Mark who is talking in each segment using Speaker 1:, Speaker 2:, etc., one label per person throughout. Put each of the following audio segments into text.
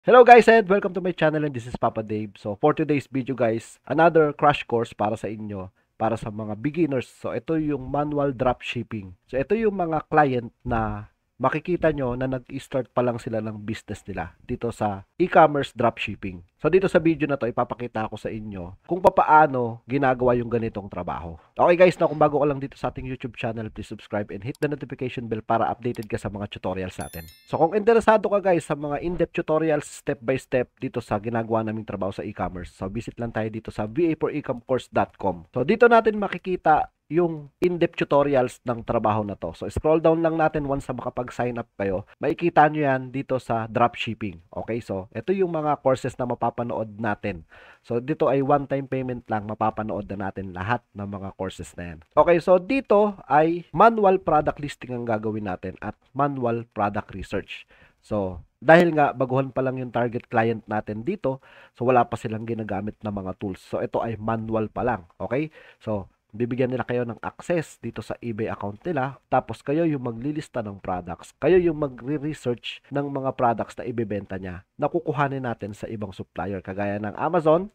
Speaker 1: Hello guys and welcome to my channel and this is Papa Dave. So for today's video guys, another crash course para sa inyo, para sa mga beginners. So ito yung manual dropshipping. So ito yung mga client na makikita nyo na nag-start pa lang sila ng business nila dito sa e-commerce dropshipping. So dito sa video na to, ipapakita ko sa inyo kung paano ginagawa yung ganitong trabaho. Okay guys, na kung bago ka lang dito sa ating YouTube channel, please subscribe and hit the notification bell para updated ka sa mga tutorials natin. So kung interesado ka guys sa mga in-depth tutorials step by step dito sa ginagawa naming trabaho sa e-commerce, so visit lang tayo dito sa va4ecomcourse.com. So dito natin makikita yung in-depth tutorials ng trabaho na to. So, scroll down lang natin once na makapag-sign up kayo. Makikita nyo yan dito sa dropshipping. Okay? So, ito yung mga courses na mapapanood natin. So, dito ay one-time payment lang. Mapapanood na natin lahat ng mga courses na yan. Okay? So, dito ay manual product listing ang gagawin natin at manual product research. So, dahil nga baguhan pa lang yung target client natin dito, so wala pa silang ginagamit na mga tools. So, ito ay manual pa lang. Okay? So, bibigyan nila kayo ng access dito sa eBay account nila, tapos kayo yung maglilista ng products, kayo yung magre-research ng mga products na ibebenta niya na kukuhanin natin sa ibang supplier kagaya ng Amazon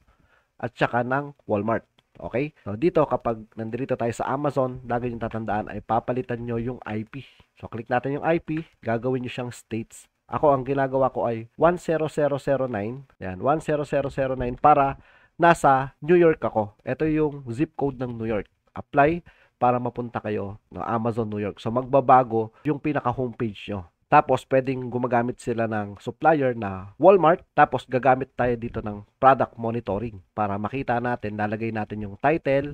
Speaker 1: at saka ng Walmart. Okay? So dito kapag nandito tayo sa Amazon, lagi yung tatandaan ay papalitan nyo yung IP. So click natin yung IP, gagawin nyo siyang states. Ako ang ginagawa ko ay 10009. Yan, 10009 para nasa New York ako. Ito yung zip code ng New York. Apply para mapunta kayo ng Amazon New York. So magbabago yung pinaka homepage nyo. Tapos pwedeng gumagamit sila ng supplier na Walmart. Tapos gagamit tayo dito ng product monitoring para makita natin, lalagay natin yung title,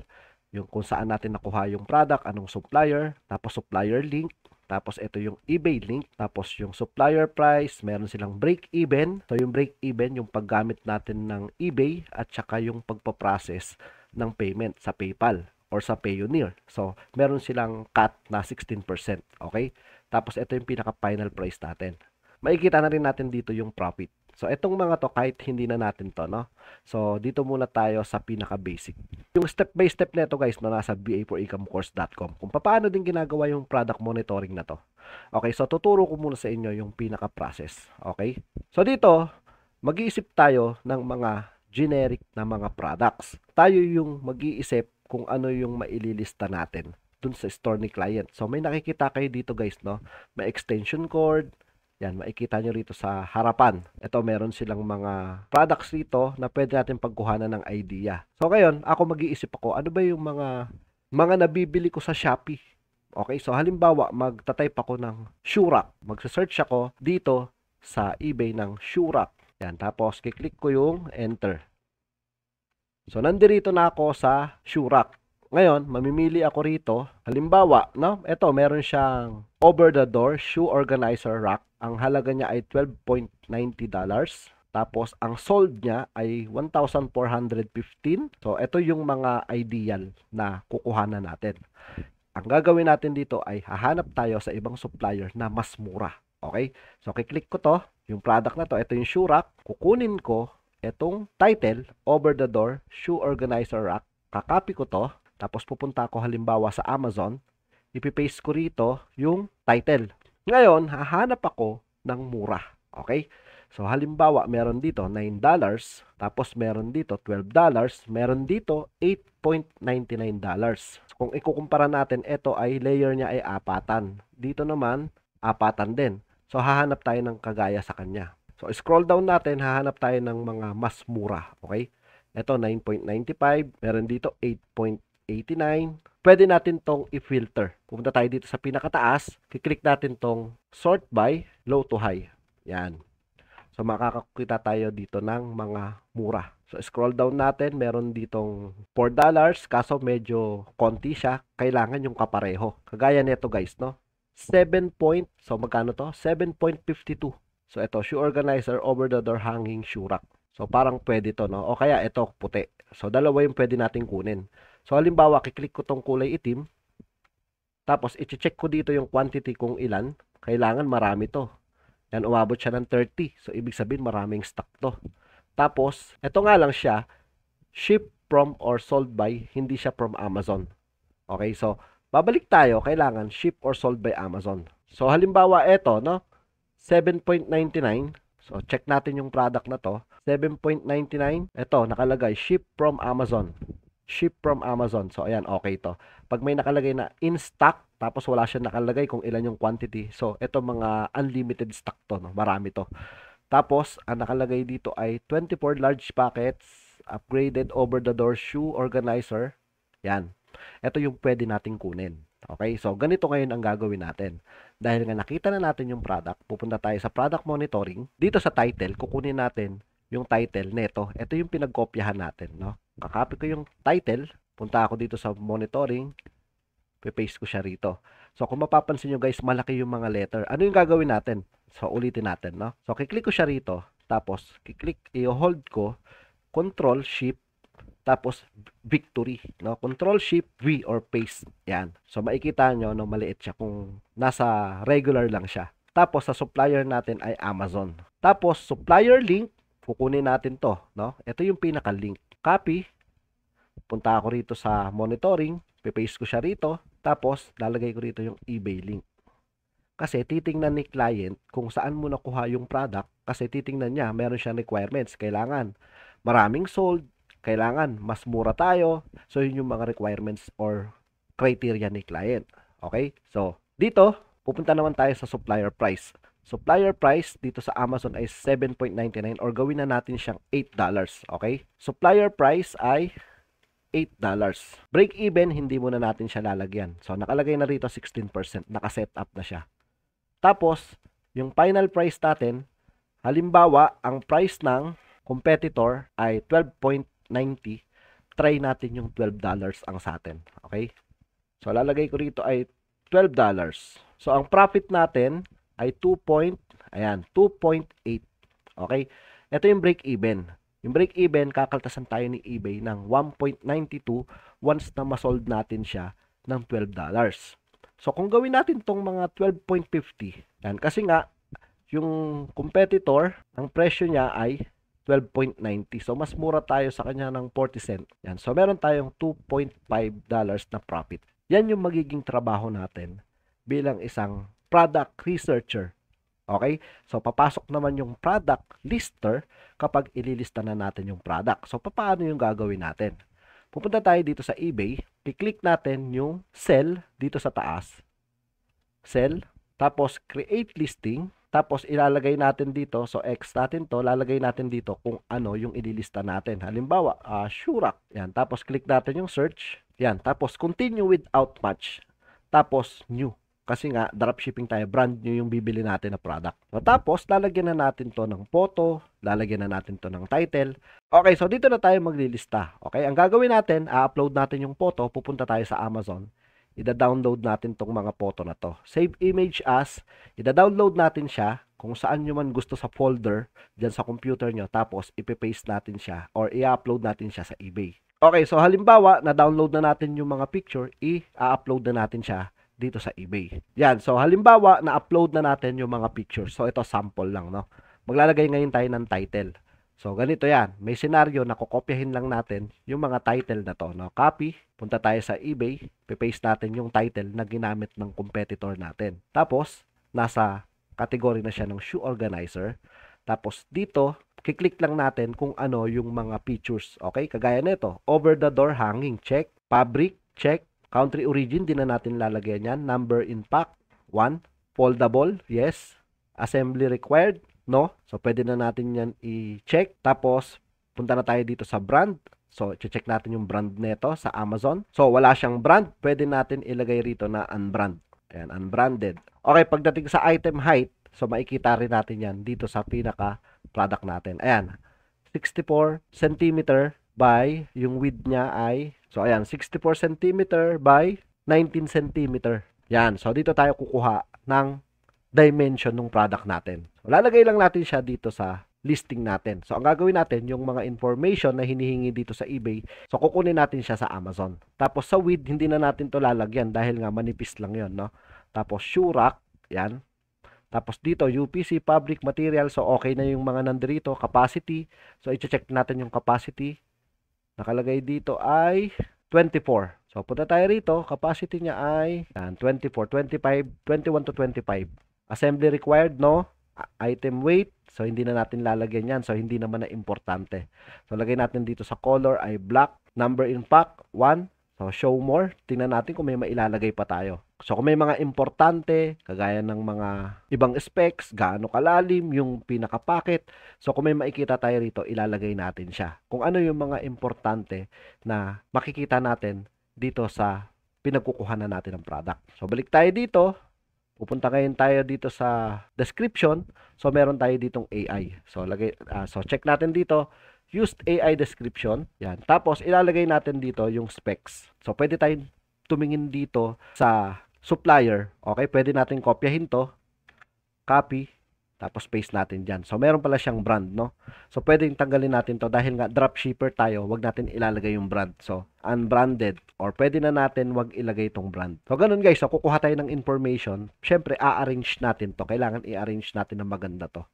Speaker 1: yung kung saan natin nakuha yung product, anong supplier, tapos supplier link, tapos ito yung eBay link, tapos yung supplier price, meron silang break even. So yung break even yung paggamit natin ng eBay at saka yung pagpaprocess ng payment sa PayPal or sa Payoneer. So meron silang cut na 16%, okay? Tapos ito yung pinaka final price natin. Makikita na rin natin dito yung profit. So itong mga to kahit hindi na natin to, no? So dito muna tayo sa pinaka basic. Yung step by step nito guys na nasa va4ecomcourse.com kung paano din ginagawa yung product monitoring na to. Okay, so tuturo ko muna sa inyo yung pinaka process. Okay? So dito, mag-iisip tayo ng mga generic na mga products. Tayo yung mag-iisip kung ano yung maililista natin dun sa store ni client. So may nakikita kayo dito guys, no? May extension cord. Yan, makikita nyo rito sa harapan. Ito, meron silang mga products rito na pwede natin pagkuhanan ng idea. So, ngayon, ako mag-iisip ako, ano ba yung mga nabibili ko sa Shopee? Okay, so halimbawa, magta-type ako ng Shurak. Magsa-search ako dito sa eBay ng Shurak. Yan, tapos kiklik ko yung enter. So, nandirito na ako sa Shurak. Ngayon, mamimili ako rito. Halimbawa, no? Ito, meron siyang over-the-door shoe organizer rack. Ang halaga niya ay $12.90. Tapos, ang sold niya ay 1,415. So, ito yung mga ideal na kukuhanan natin. Ang gagawin natin dito ay hahanap tayo sa ibang supplier na mas mura. Okay? So, kiklik ko to. Yung product na to, ito yung shoe rack. Kukunin ko itong title, over-the-door shoe organizer rack. Kakopy ko to. Tapos pupunta ako halimbawa sa Amazon, ipipaste ko rito yung title. Ngayon, hahanap ako ng mura. Okay? So, halimbawa, meron dito $9, tapos meron dito $12, meron dito $8.99. So, kung ikukumpara natin, ito ay layer niya ay apatan. Dito naman, apatan din. So, hahanap tayo ng kagaya sa kanya. So, scroll down natin, hahanap tayo ng mga mas mura. Okay? Ito, 9.95. Meron dito 8.89. Pwede natin tong i-filter. Pumunta tayo dito sa pinakataas, kiklik natin tong sort by low to high. Yan. So makakakita tayo dito ng mga mura. So scroll down natin, meron ditong $4, kaso medyo konti siya. Kailangan yung kapareho. Kagaya nito guys, no? 7 point, so magkano to? 7.52. So ito, shoe organizer over the door hanging shoe rack. So parang pwede to, no? O kaya ito, puti. So dalawa yung pwede nating kunin. So halimbawa, kiklik ko tong kulay itim. Tapos i-check ko dito yung quantity kung ilan. Kailangan marami to. Yan, umabot siya ng 30. So ibig sabihin maraming stock to. Tapos, ito nga lang siya, ship from or sold by, hindi siya from Amazon. Okay, so babalik tayo, kailangan ship or sold by Amazon. So halimbawa ito, no? 7.99. So, check natin yung product na to. 7.99. Ito, nakalagay, ship from Amazon. Ship from Amazon. So, ayan, okay to. Pag may nakalagay na in stock, tapos wala siya nakalagay kung ilan yung quantity. So, ito mga unlimited stock to, no? Marami to. Tapos, ang nakalagay dito ay 24 large packets, upgraded over-the-door shoe organizer. Yan. Ito yung pwede nating kunin. Okay? So, ganito ngayon ang gagawin natin. Dahil nga nakita na natin yung product, pupunta tayo sa product monitoring. Dito sa title, kukunin natin yung title neto. Ito yung pinagkopyahan natin, no? Kakopy ko yung title, punta ako dito sa monitoring, paste ko siya rito. So, kung mapapansin nyo guys, malaki yung mga letter. Ano yung gagawin natin? So, ulitin natin, no? So, kiklik ko siya rito, tapos, i-hold ko, Control, Shift, tapos victory, no? Control Shift V or paste. Yan. So makikita nyo no maliit siya kung nasa regular lang siya. Tapos sa supplier natin ay Amazon. Tapos supplier link, kukunin natin 'to, no? Ito yung pinaka-link. Copy. Punta ako rito sa monitoring, paste ko siya rito, tapos lalagay ko rito yung eBay link. Kasi titingnan ni client kung saan mo nakuha yung product kasi titingnan niya, meron siyang requirements, kailangan maraming sold, kailangan mas mura tayo. So, yun yung mga requirements or criteria ni client. Okay? So, dito, pupunta naman tayo sa supplier price. Supplier price dito sa Amazon ay 7.99 or gawin na natin siyang $8. Okay? Supplier price ay $8. Break even, hindi muna natin siya lalagyan. So, nakalagay na rito 16%. Nakaset up na siya. Tapos, yung final price natin, halimbawa, ang price ng competitor ay 12.90, try natin yung $12 ang sa atin. Okay? So, lalagay ko rito ay $12. So, ang profit natin ay 2.8. Okay? Ito yung break even. Yung break even, kakaltasan tayo ni eBay ng 1.92 once na masold natin siya ng $12. So, kung gawin natin tong mga 12.50, yan, kasi nga, yung competitor, ang presyo niya ay 12.90. So, mas mura tayo sa kanya ng 40 cent. Yan. So, meron tayong $2.5 na profit. Yan yung magiging trabaho natin bilang isang product researcher. Okay? So, papasok naman yung product lister kapag ililista na natin yung product. So, paano yung gagawin natin? Pupunta tayo dito sa eBay. I-click natin yung sell dito sa taas. Sell. Tapos, create listing. Tapos, ilalagay natin dito. So, X natin to. Lalagay natin dito kung ano yung ililista natin. Halimbawa, Shurak. Yan. Tapos, click natin yung search. Yan. Tapos, continue without match. Tapos, new. Kasi nga, dropshipping tayo. Brand new yung bibili natin na product. So, tapos, lalagyan na natin to ng photo. Lalagyan na natin to ng title. Okay, so dito na tayo maglilista. Okay, ang gagawin natin, upload natin yung photo. Pupunta tayo sa Amazon. Ida-download natin tong mga photo na to. Save image as, ida-download natin siya kung saan nyo man gusto sa folder dyan sa computer nyo. Tapos, ipipaste natin siya or i-upload natin siya sa eBay. Okay, so halimbawa, na-download na natin yung mga picture, i-upload na natin siya dito sa eBay. Yan, so halimbawa, na-upload na natin yung mga pictures. So, ito sample lang, no? Maglalagay ngayon tayo ng title. So, ganito yan. May senaryo na kukopyahin lang natin yung mga title na to. No? Copy, punta tayo sa eBay, paste natin yung title na ginamit ng competitor natin. Tapos, nasa category na siya ng shoe organizer. Tapos, dito, kiklik lang natin kung ano yung mga features. Okay? Kagaya nito, over the door hanging, check. Fabric, check. Country origin, din na natin lalagyan yan. Number in pack, 1. Foldable, yes. Assembly required, no? So, pwede na natin yan i-check. Tapos, punta na tayo dito sa brand. So, i-check natin yung brand nito sa Amazon. So, wala siyang brand. Pwede natin ilagay rito na unbrand. Ayan, unbranded. Okay, pagdating sa item height, so, makikita rin natin yan dito sa pinaka-product natin. Ayan, 64 cm by, yung width niya ay, so, ayan, 64 cm by 19 cm. Yan, so, dito tayo kukuha ng dimension ng product natin. So, lalagay lang natin siya dito sa listing natin. So, ang gagawin natin, yung mga information na hinihingi dito sa eBay, so, kukunin natin siya sa Amazon. Tapos, sa width, hindi na natin to lalagyan dahil nga manipis lang yon, no? Tapos, Shurak, yan. Tapos, dito, UPC, fabric material. So, okay na yung mga nandito. Capacity. So, i-check natin yung capacity. Nakalagay dito ay 24. So, punta tayo rito. Capacity niya ay yan, 24, 25, 21 to 25. Assembly required, no? item weight. So, hindi na natin lalagyan yan. So, hindi naman na importante. So, lagay natin dito sa color ay black. Number in pack, 1. So, show more. Tingnan natin kung may mailalagay pa tayo. So, kung may mga importante, kagaya ng mga ibang specs, gaano kalalim, yung pinaka-packet. So, kung may makikita tayo rito, ilalagay natin siya. Kung ano yung mga importante na makikita natin dito sa pinagkukuhanan natin ng product. So, balik tayo dito. Pupunta ngayon tayo dito sa description. So, meron tayo ditong AI. So, check natin dito. Used AI description. Yan. Tapos, ilalagay natin dito yung specs. So, pwede tayong tumingin dito sa supplier. Okay, pwede natin kopyahin to. Copy. Tapos, paste natin dyan. So, meron pala siyang brand, no? So, pwedeng tanggalin natin to dahil nga dropshipper tayo, wag natin ilalagay yung brand. So, unbranded or pwede na natin wag ilagay itong brand. So, ganun guys. So, kukuha tayo ng information. Syempre, a-arrange natin to. Kailangan i-arrange natin ng maganda to.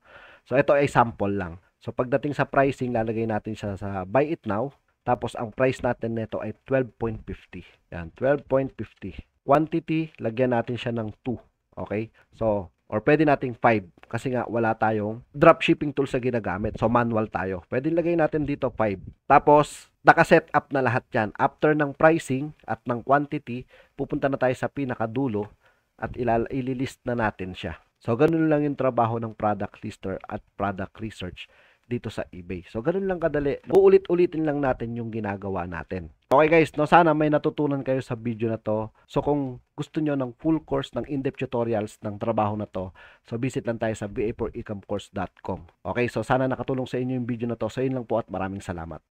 Speaker 1: So, ito ay sample lang. So, pagdating sa pricing, lalagay natin siya sa buy it now. Tapos, ang price natin nito ay 12.50. Yan, 12.50. Quantity, lagyan natin siya ng 2. Okay? So, or pwede nating 5 kasi nga wala tayong dropshipping tools na ginagamit. So, manual tayo. Pwede lagay natin dito 5. Tapos, naka-set up na lahat yan. After ng pricing at ng quantity, pupunta na tayo sa pinakadulo at ililist na natin siya. So, ganun lang yung trabaho ng product lister at product research dito sa eBay. So, ganun lang kadali. Uulit-ulitin lang natin yung ginagawa natin. Okay guys, no, sana may natutunan kayo sa video na to. So, kung gusto nyo ng full course ng in-depth tutorials ng trabaho na to, so visit lang tayo sa va4ecomcourse.com. Okay, so sana nakatulong sa inyo yung video na to. So, yun lang po at maraming salamat.